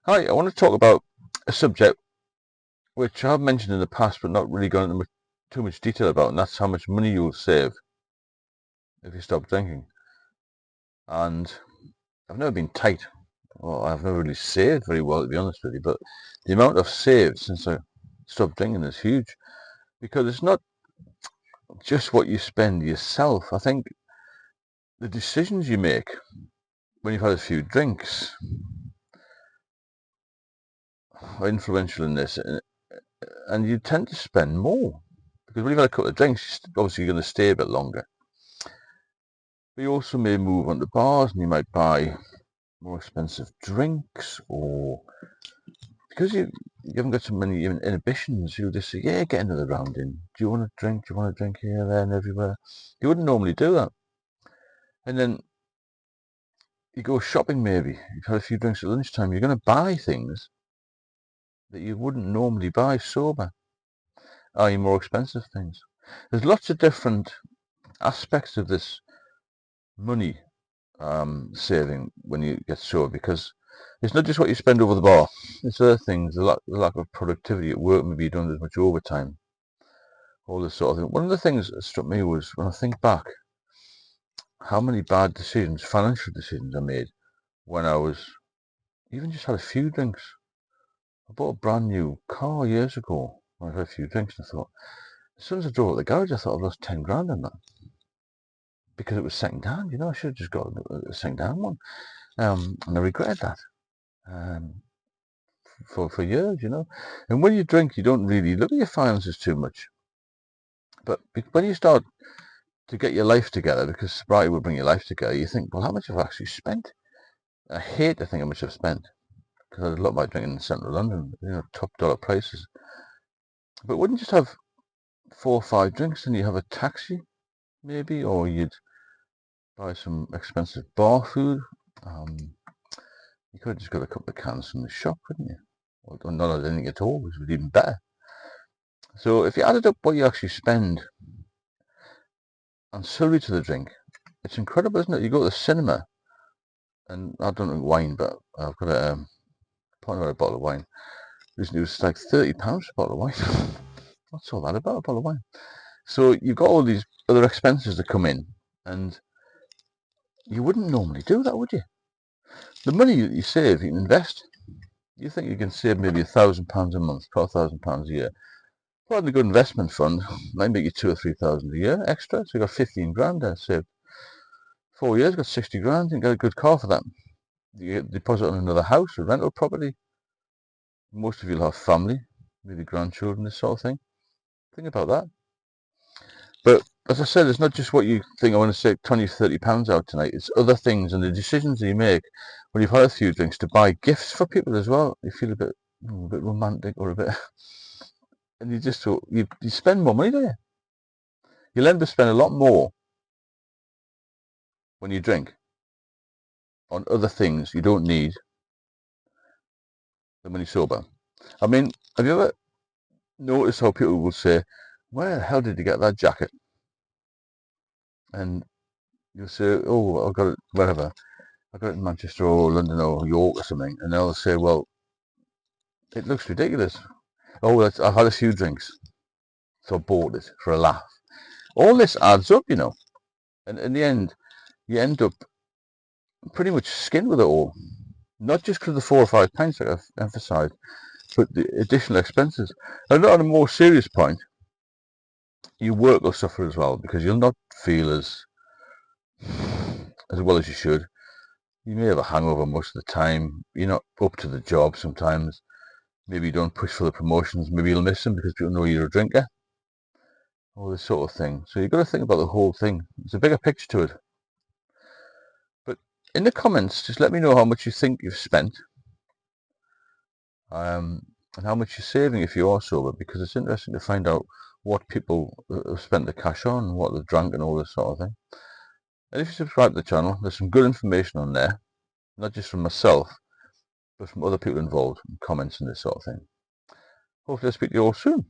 Hi, I want to talk about a subject which I've mentioned in the past but not really gone into too much detail about, and that's how much money you'll save if you stop drinking. And I've never been tight. Well, I've never really saved very well, to be honest with you, but the amount I've saved since I stopped drinking is huge because it's not just what you spend yourself. I think the decisions you make when you've had a few drinks are influential in this, and you tend to spend more because when you've had a couple of drinks, obviously you're going to stay a bit longer. But you also may move on to bars and you might buy more expensive drinks, or because you haven't got so many inhibitions, you'll just say, yeah, get another round in. Do you want to drink? Do you want to drink here, there and everywhere? You wouldn't normally do that. And then you go shopping maybe. You've had a few drinks at lunchtime. You're going to buy things that you wouldn't normally buy sober, i.e. more expensive things. There's lots of different aspects of this money saving when you get sober, because it's not just what you spend over the bar. It's other things, the lack of productivity at work, maybe you don't do as much overtime, all this sort of thing. One of the things that struck me was when I think back, how many bad decisions, financial decisions I made when I was, even just had a few drinks. I bought a brand new car years ago when I had a few drinks, and I thought, as soon as I drove out the garage, I thought I've lost 10 grand on that. Because it was second hand, I should have just got a second hand one. And I regretted that. For years, And when you drink, you don't really look at your finances too much. But when you start to get your life together, because sobriety will bring your life together, you think, well, how much have I actually spent? I hate to think how much I've spent, because I did a lot of my drinking in central London, top dollar prices. But wouldn't you just have 4 or 5 drinks and you have a taxi, maybe, or you'd buy some expensive bar food. You could have just got a couple of cans from the shop, couldn't you? Or not had anything at all, which would be even better. So if you added up what you actually spend ancillary to the drink, it's incredible, isn't it? You go to the cinema, and I don't drink wine, but I've got a partner a bottle of wine. Recently, it was like £30 for a bottle of wine. What's all that about, a bottle of wine? So you've got all these other expenses that come in, and you wouldn't normally do that, would you? The money you save, you can invest. You think you can save maybe £1,000 a month, £12,000 a year. Put in a good investment fund, might make you 2 or 3,000 a year extra. So you got 15 grand there saved. 4 years, got 60 grand, and got a good car for that. You deposit on another house, a rental property. Most of you'll have family, maybe grandchildren, this sort of thing. Think about that. But as I said, it's not just what you think. I want to say 20, £30 out tonight. It's other things and the decisions that you make when you've had a few drinks to buy gifts for people as well. You feel a bit romantic or a bit, and you just you spend more money, don't you? You'll end up spending a lot more when you drink on other things you don't need than when you're sober. I mean, have you ever noticed how people will say, where the hell did you get that jacket? And you'll say, oh, I got it wherever. I got it in Manchester or London or York or something. And they'll say, well, it looks ridiculous. Oh, I've had a few drinks, so I bought it for a laugh. All this adds up, and in the end, you end up pretty much skinned with it all. Not just because of the 4 or 5 pints, like I've emphasised, but the additional expenses. And on a more serious point, your work will suffer as well, because you'll not feel as well as you should. You may have a hangover most of the time. You're not up to the job sometimes. Maybe you don't push for the promotions. Maybe you'll miss them because people know you're a drinker. All this sort of thing. So you've got to think about the whole thing. There's a bigger picture to it. But in the comments, just let me know how much you think you've spent. And how much you're saving if you are sober, because it's interesting to find out what people have spent the cash on, what they've drunk and all this sort of thing. And if you subscribe to the channel, there's some good information on there, not just from myself, but from other people involved, and comments and this sort of thing. Hopefully I'll speak to you all soon.